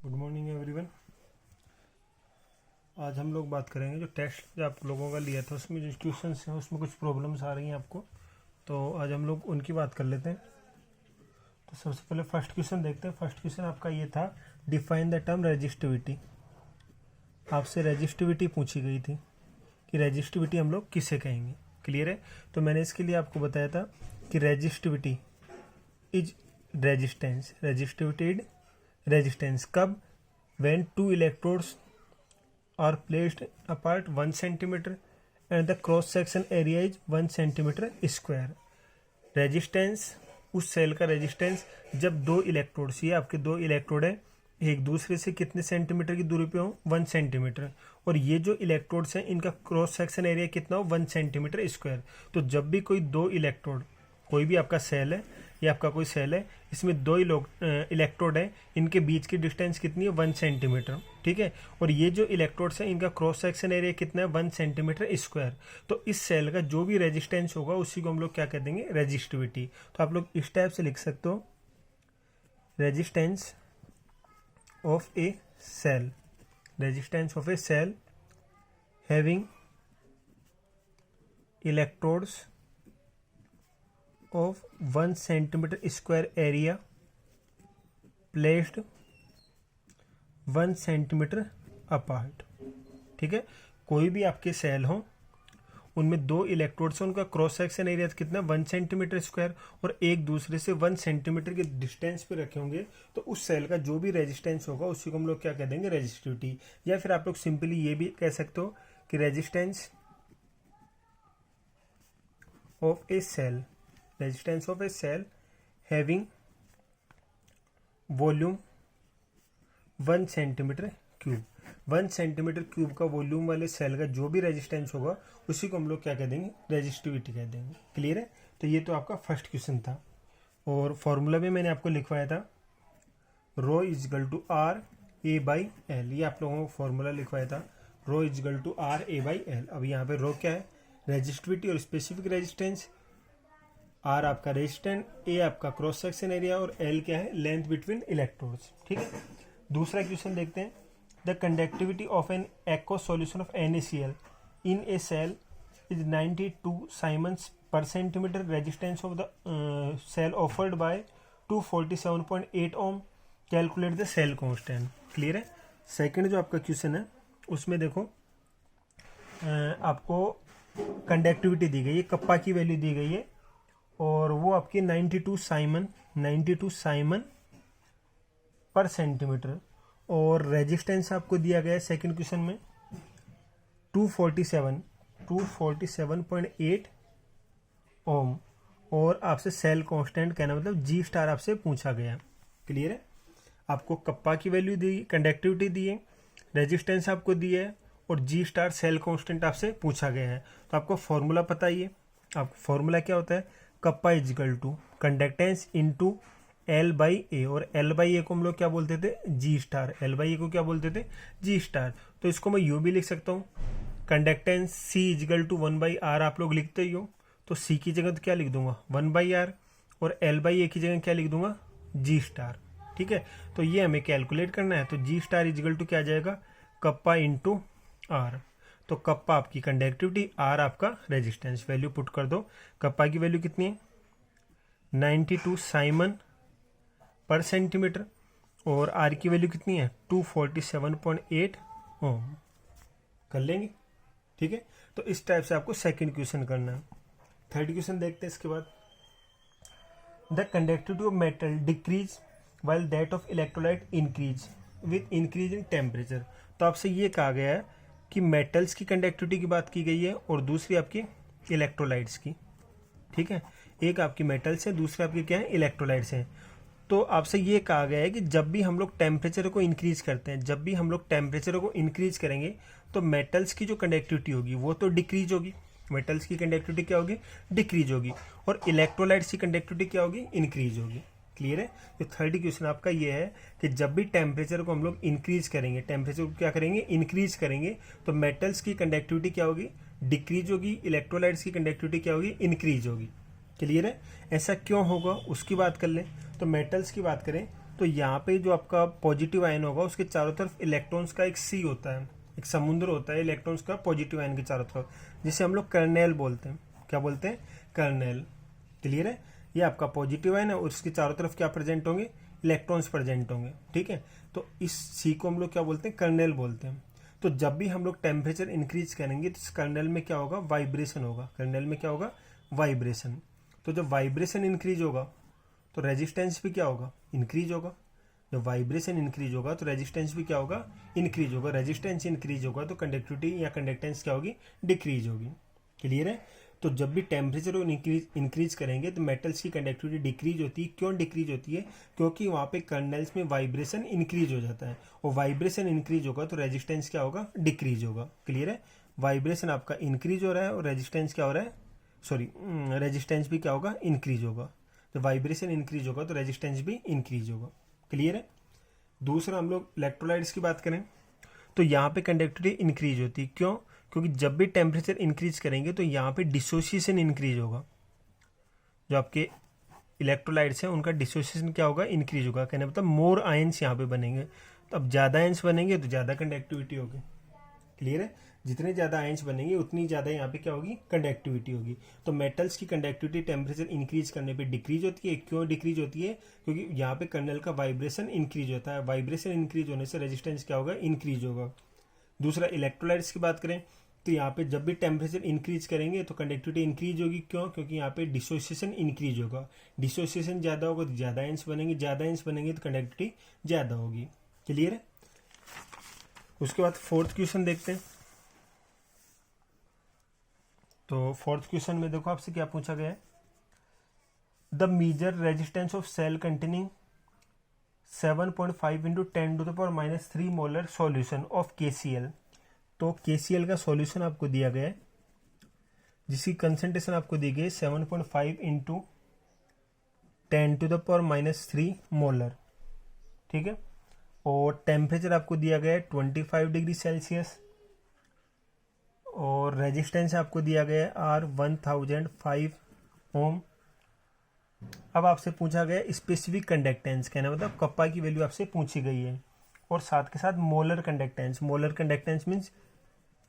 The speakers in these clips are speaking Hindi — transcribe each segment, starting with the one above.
Good morning everyone. आज हम लोग बात करेंगे जो टेस्ट जो आप लोगों का लिया था उसमें जो क्वेश्चंस हैं उसमें कुछ प्रॉब्लम्स आ रही हैं आपको, तो आज हम लोग उनकी बात कर लेते हैं। तो सबसे पहले फर्स्ट क्वेश्चन देखते हैं। फर्स्ट क्वेश्चन आपका ये था, डिफाइन द टर्म रेजिस्टिविटी। आपसे रेजिस्टिविटी पूछी गई थी कि रेजिस्टिविटी हम लोग किसे कहेंगे। क्लियर है? तो मैंने इसके लिए आपको बताया था कि resistivity is resistance. Resistivity is resistance कब? when two electrodes are placed apart 1 centimeter and the cross section area is 1 centimeter square। Resistance, उस सेल का रेजिस्टेंस जब दो इलेक्ट्रोड्स, ये आपके दो इलेक्ट्रोड है, एक दूसरे से कितने सेंटीमीटर की दूरी पे हो? 1 सेंटीमीटर। और ये जो इलेक्ट्रोड्स हैं इनका क्रॉस सेक्शन एरिया कितना हो? 1 सेंटीमीटर स्क्वायर। तो जब भी कोई दो इलेक्ट्रोड, कोई भी आपका सेल है या आपका कोई सेल है, इसमें दो इलेक्ट्रोड है, इनके बीच की डिस्टेंस कितनी है? 1 सेंटीमीटर। ठीक है? और ये जो इलेक्ट्रोड्स हैं इनका क्रॉस सेक्शन एरिया कितना है? 1 सेंटीमीटर स्क्वायर। तो इस सेल का जो भी रेजिस्टेंस होगा उसी को हम लोग क्या कह देंगे? रेजिस्टिविटी। तो आप लोग इस टाइप से लिख सकते हो, resistance of a cell, resistance of a cell having electrodes of 1 centimeter square area placed 1 centimeter apart। ठीक है? कोई भी आपके सेल हो, उनमें दो इलेक्ट्रोड्स हैं, उनका क्रॉस सेक्शन एरिया कितना? 1 सेंटीमीटर स्क्वायर, और एक दूसरे से 1 सेंटीमीटर के डिस्टेंस पे रखे होंगे, तो उस सेल का जो भी रेजिस्टेंस होगा उसी को हम लोग क्या कह देंगे? रेजिस्टिविटी। या फिर आप लोग सिंपली ये भी कह सकते हो कि resistance of a cell, resistance of a cell having volume 1 centimetre cube. 1 centimetre cube का वॉल्यूम वाले सेल का जो भी रेजिस्टेंस होगा उसी को हम लोग क्या कह देंगे? रेजिस्टिविटी कह देंगे। क्लियर है? तो ये तो आपका फर्स्ट क्वेश्चन था। और फॉर्मूला भी मैंने आपको लिखवाया था, rho is equal to R A by L. ये आप लोगों को फॉर्मूला लिखवाया था, rho is equal to R A by L. अब यहाँ पे रो क्या है? रेजिस्टिविटी और स्पेसिफिक रेजिस्टेंस। आर आपका रेजिस्टेंस, ए आपका क्रॉस सेक्शन एरिया, और एल क्या है? Length between electrodes. ठीक है? दूसरा क्वेश्चन देखते हैं, the conductivity of an aqueous solution of NaCl in a cell is 92 Simons पर centimetre. Resistance of the cell offered by 247.8 ohm. Calculate the cell constant. Clear है? सेकंड जो आपका क्वेश्चन है उसमें देखो, आपको कंडक्टिविटी दी गई है, कप्पा की वैल्यू दी गई है, और वो आपकी 92 साइमन पर सेंटीमीटर, और रेजिस्टेंस आपको दिया गया है सेकंड क्वेश्चन में 247.8 ओम, और आपसे सेल कांस्टेंट कहना मतलब जी स्टार आपसे पूछा गया। क्लियर है? आपको कप्पा की वैल्यू दी, कंडक्टिविटी दी है, रेजिस्टेंस आपको दी है, और जी स्टार सेल कांस्टेंट आपसे पूछा गया है। तो आपको फॉर्मूला पता ही है। आपको फॉर्मूला क्या होता है? Kappa is equal to conductance into L by A, और एल बाई ए को हम लोग क्या बोलते थे? G star. L by A को क्या बोलते थे? G star. तो इसको मैं यू भी लिख सकता हूँ, conductance C equal to 1 by R. आप लोग लिखते ही हो, तो सी की जगह तो क्या लिख दूंगा? 1 बाई आर, और एल बाई ए की जगह क्या लिख दूंगा? जी स्टार। ठीक है? तो ये हमें कैलकुलेट करना है, तो जी स्टार इजिकल टू क्या आ जाएगा? Kappa into R. तो कप्पा आपकी कंडक्टिविटी, आर आपका रेजिस्टेंस। वैल्यू पुट कर दो। कप्पा की वैल्यू कितनी है? 92 साइमन पर सेंटीमीटर, और आर की वैल्यू कितनी है? 247.8 ओम। कर लेंगे? ठीक है? तो इस टाइप से आपको सेकंड क्वेश्चन करना है। थर्ड क्वेश्चन देखते हैं इसके बाद, the conductivity of metal decrease while that of electrolyte increase with increase in temperature. तो आपसे ये कहा गया है कि मेटल्स की कंडक्टिविटी की बात की गई है, और दूसरी आपकी इलेक्ट्रोलाइट्स की। ठीक है? एक आपकी मेटल्स है, दूसरी आपकी क्या है? इलेक्ट्रोलाइट्स हैं। तो आपसे ये कहा गया है कि जब भी हम लोग टेम्परेचर को इंक्रीज करते हैं, जब भी हम लोग टेम्परेचर को इंक्रीज करेंगे, तो मेटल्स की जो कंडक्टिविटी होगी वो तो डिक्रीज होगी। मेटल्स की कंडक्टिविटी क्या होगी? डिक्रीज होगी। और इलेक्ट्रोलाइट्स की कंडक्टिविटी क्या होगी? इंक्रीज होगी। क्लियर है? तो थर्ड क्वेश्चन आपका ये है कि जब भी टेम्परेचर को हम लोग इंक्रीज करेंगे, टेम्परेचर को क्या करेंगे? इंक्रीज करेंगे, तो मेटल्स की कंडक्टिविटी क्या होगी? डिक्रीज होगी, इलेक्ट्रोलाइट्स की कंडक्टिविटी क्या होगी? इंक्रीज होगी। क्लियर है? ऐसा क्यों होगा उसकी बात कर लें। तो मेटल्स की बात करें तो यहाँ पे जो आपका पॉजिटिव आयन होगा उसके चारों तरफ इलेक्ट्रॉन्स का एक सी होता है, एक समुद्र होता है इलेक्ट्रॉन्स का पॉजिटिव आयन के चारों तरफ, जिसे हम लोग कर्नेल बोलते हैं। क्या बोलते हैं? कर्नेल। क्लियर है? ये आपका पॉजिटिव आयन है और उसके चारों तरफ क्या प्रेजेंट होंगे? इलेक्ट्रॉन्स प्रेजेंट होंगे। ठीक है, तो इस सी को हम लोग क्या बोलते हैं? कर्नेल बोलते हैं। तो जब भी हम लोग टेम्परेचर इंक्रीज करेंगे तो इस कर्नेल में क्या होगा? वाइब्रेशन होगा। कर्नेल में क्या होगा? वाइब्रेशन। तो जब वाइब्रेशन इंक्रीज होगा तो रेजिस्टेंस भी क्या होगा? इंक्रीज होगा। जब वाइब्रेशन इंक्रीज होगा तो रेजिस्टेंस भी क्या होगा? इंक्रीज होगा। रेजिस्टेंस इंक्रीज होगा तो कंडक्टिविटी या कंडक्टेंस क्या होगी? डिक्रीज होगी। क्लियर है? तो जब भी टेम्परेचर इंक्रीज करेंगे तो मेटल्स की कंडक्टिविटी डिक्रीज होती है। क्यों डिक्रीज होती है? क्योंकि वहाँ पे कर्नल्स में वाइब्रेशन इंक्रीज हो जाता है, और वाइब्रेशन इंक्रीज होगा तो रेजिस्टेंस क्या होगा? डिक्रीज होगा। क्लियर है? वाइब्रेशन आपका इंक्रीज हो रहा है और रेजिस्टेंस क्या हो रहा है? सॉरी, रेजिस्टेंस भी क्या होगा? इंक्रीज होगा। तो वाइब्रेशन इंक्रीज होगा तो रेजिस्टेंस भी इंक्रीज होगा। क्लियर है? दूसरा हम लोग इलेक्ट्रोलाइट्स की बात करें तो यहाँ पे कंडक्टिविटी इंक्रीज होती है। क्यों? क्योंकि जब भी टेम्परेचर इंक्रीज करेंगे तो यहाँ पे डिसोसिएशन इंक्रीज होगा। जो आपके इलेक्ट्रोलाइट्स हैं उनका डिसोसिएशन क्या होगा? इंक्रीज होगा। कहने मतलब मोर आयंस यहाँ पे बनेंगे। तो अब ज़्यादा आयंस बनेंगे तो ज़्यादा कंडक्टिविटी होगी। क्लियर है? जितने ज़्यादा आयंस बनेंगे उतनी ज़्यादा यहाँ पे क्या होगी? कंडक्टिविटी होगी। तो मेटल्स की कंडक्टिविटी टेम्परेचर इंक्रीज करने पे डिक्रीज होती है। क्यों डिक्रीज होती है? क्योंकि यहाँ पे कर्नल का वाइब्रेशन इंक्रीज होता है। वाइब्रेशन इंक्रीज होने से रेजिस्टेंस क्या होगा? इंक्रीज होगा। दूसरा इलेक्ट्रोलाइट्स की बात करें तो यहाँ पे जब भी टेम्परेचर इंक्रीज करेंगे तो कंडक्टिविटी इंक्रीज होगी। क्यों? क्योंकि यहाँ पे डिसोसिएशन इंक्रीज होगा। डिसोसिएशन ज़्यादा होगा तो ज़्यादा आयंस बनेंगे, ज़्यादा आयंस बनेंगे तो कंडक्टिविटी ज़्यादा होगी। क्लियर है? उसके बाद फोर्थ क्वेश्चन देखते हैं। तो फोर्थ क्वेश्चन में देखो आपसे क्या पूछा गया है। The measured resistance of cell containing 7.5 into 10⁻³ molar solution of KCl। तो KCl का सॉल्यूशन आपको दिया गया है जिसकी कंसंट्रेशन आपको दी गई है 7.5 इंटू 10⁻³ मोलर। ठीक है, और टेम्परेचर आपको दिया गया है 25 डिग्री सेल्सियस, और रेजिस्टेंस आपको दिया गया है R1005 ओम। अब आपसे पूछा गया स्पेसिफिक कंडक्टेंस, कहना मतलब कप्पा की वैल्यू आपसे पूछी गई है, और साथ के साथ molar conductance. Molar conductance means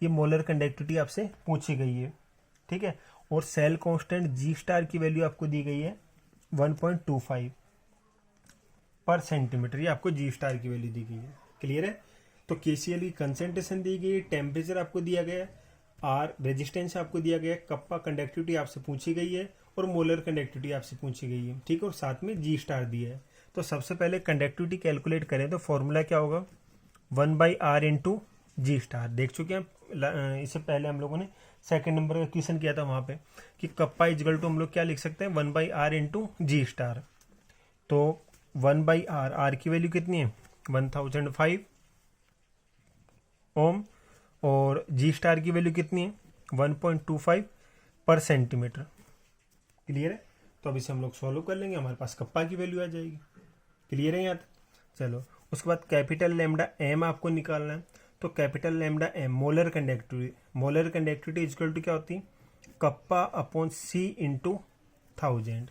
ये मोलर कंडक्टिविटी आपसे पूछी गई है। ठीक है, और सेल कांस्टेंट G स्टार की वैल्यू आपको दी गई है 1.25 पर सेंटीमीटर। ये आपको G स्टार की वैल्यू दी गई है। क्लियर है? तो KCl की कंसेंट्रेशन दी गई है, टेम्परेचर आपको दिया गया है, आर रेजिस्टेंस आपको दिया गया है, कप्पा कंडक्टिविटी आपसे पूछी गई है, और मोलर कंडक्टिविटी आपसे पूछी गई है। ठीक है, और साथ में G स्टार दिया है। तो सबसे पहले कंडक्टिविटी कैलकुलेट करें तो फॉर्मूला क्या होगा? 1/r into G star. देख चुके हैं इससे पहले हम लोगों ने सेकंड नंबर का क्वेश्चन किया था वहां पे कि कप्पा इजगल टू हम लोग क्या लिख सकते हैं? 1/r into G star. तो 1/r, आर की वैल्यू कितनी है? 1005 ओम, और G स्टार की वैल्यू कितनी है? 1.25 पर सेंटीमीटर। क्लियर है? तो अब इसे हम लोग सॉल्व कर लेंगे, हमारे पास कप्पा की वैल्यू आ जाएगी। क्लियर है यहाँ तक? चलो, उसके बाद कैपिटल लैम्डा एम आपको निकालना है। तो capital lambda M molar conductivity, molar conductivity equal to क्या होती है? Kappa upon C into 1000।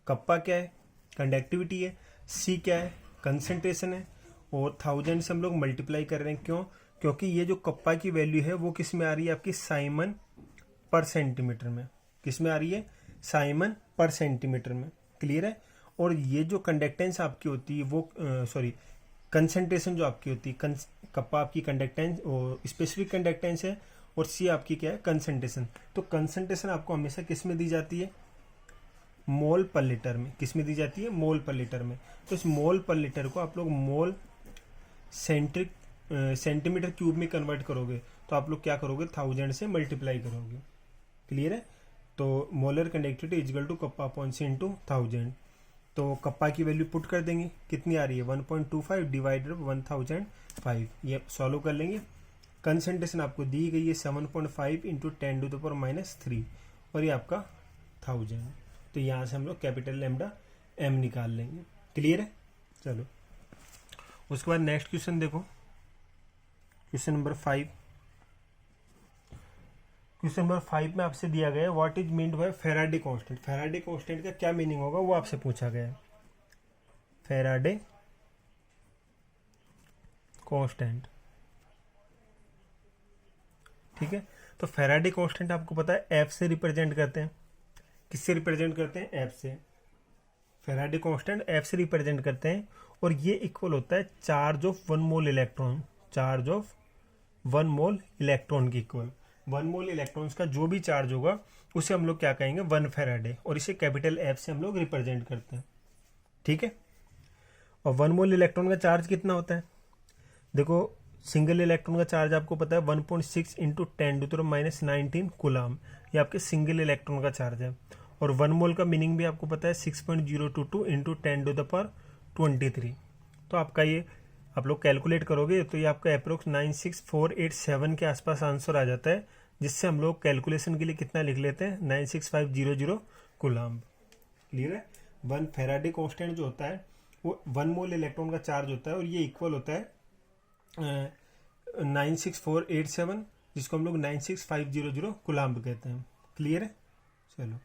Kappa क्या है? कंडक्टिविटी है। सी क्या है? कंसंट्रेशन है। और 1000 से हम लोग मल्टीप्लाई कर रहे हैं। क्यों? क्योंकि ये जो कप्पा की वैल्यू है वो किस में आ रही है? आपकी साइमन पर सेंटीमीटर में। किस में आ रही है? साइमन पर सेंटीमीटर में। क्लियर है? और ये जो कंडक्टेंस आपकी होती है वो कंसंट्रेशन जो आपकी होती है, कप्पा आपकी कंडक्टेंस स्पेसिफिक कंडक्टेंस है, और सी आपकी क्या है? कंसंट्रेशन। तो कंसंट्रेशन आपको हमेशा किस में दी जाती है? मोल पर लीटर में। किस में दी जाती है? मोल पर लीटर में। तो इस मोल पर लीटर को आप लोग मोल सेंटीमीटर क्यूब में कन्वर्ट करोगे तो आप लोग क्या करोगे? 1000 से मल्टीप्लाई करोगे। क्लियर है? तो molar conductivity equal to kappa upon C into 1000। तो कप्पा की वैल्यू पुट कर देंगे, कितनी आ रही है? 1.25 डिवाइडेड 1005। ये सॉल्व कर लेंगे। कंसंट्रेशन आपको दी गई है 7.5 इंटू 10⁻³ और ये आपका 1000। तो यहाँ से हम लोग कैपिटल लैम्डा एम निकाल लेंगे। क्लियर है? चलो, उसके बाद नेक्स्ट क्वेश्चन देखो, क्वेश्चन नंबर 5। क्वेश्चन नंबर 5 में आपसे दिया गया है what is meant by Faraday constant. Faraday constant का क्या मीनिंग होगा वो आपसे पूछा गया है। Faraday constant. ठीक है, तो फैराडे कांस्टेंट आपको पता है एफ से रिप्रेजेंट करते हैं। किससे रिप्रेजेंट करते हैं? एफ से। फैराडे कांस्टेंट एफ से रिप्रेजेंट करते हैं और ये इक्वल होता है charge of 1 mole electron. Charge of 1 mole electron की इक्वल। 1 मोल इलेक्ट्रॉन्स का जो भी चार्ज होगा उसे हम लोग क्या कहेंगे? 1 फैराडे, और इसे कैपिटल एफ से हम लोग रिप्रेजेंट करते हैं। ठीक है, और 1 मोल इलेक्ट्रॉन का चार्ज कितना होता है? देखो, सिंगल इलेक्ट्रॉन का चार्ज आपको पता है 1.6 इंटू 10⁻⁻19 कूलम, ये आपके सिंगल इलेक्ट्रॉन का चार्ज है। और 1 मोल का मीनिंग भी आपको पता है 6.022 इंटू 10⁻23। तो आपका ये आप लोग कैलकुलेट करोगे तो ये आपका अप्रोक्स 96487 के आसपास आंसर आ जाता है, जिससे हम लोग कैलकुलेशन के लिए कितना लिख लेते हैं? 96500 कूलम। क्लियर है? 1 फैराडे कांस्टेंट जो होता है वो 1 मोल इलेक्ट्रॉन का चार्ज होता है और ये इक्वल होता है 96487, जिसको हम लोग 96500 कूलम कहते हैं। क्लियर है? चलो।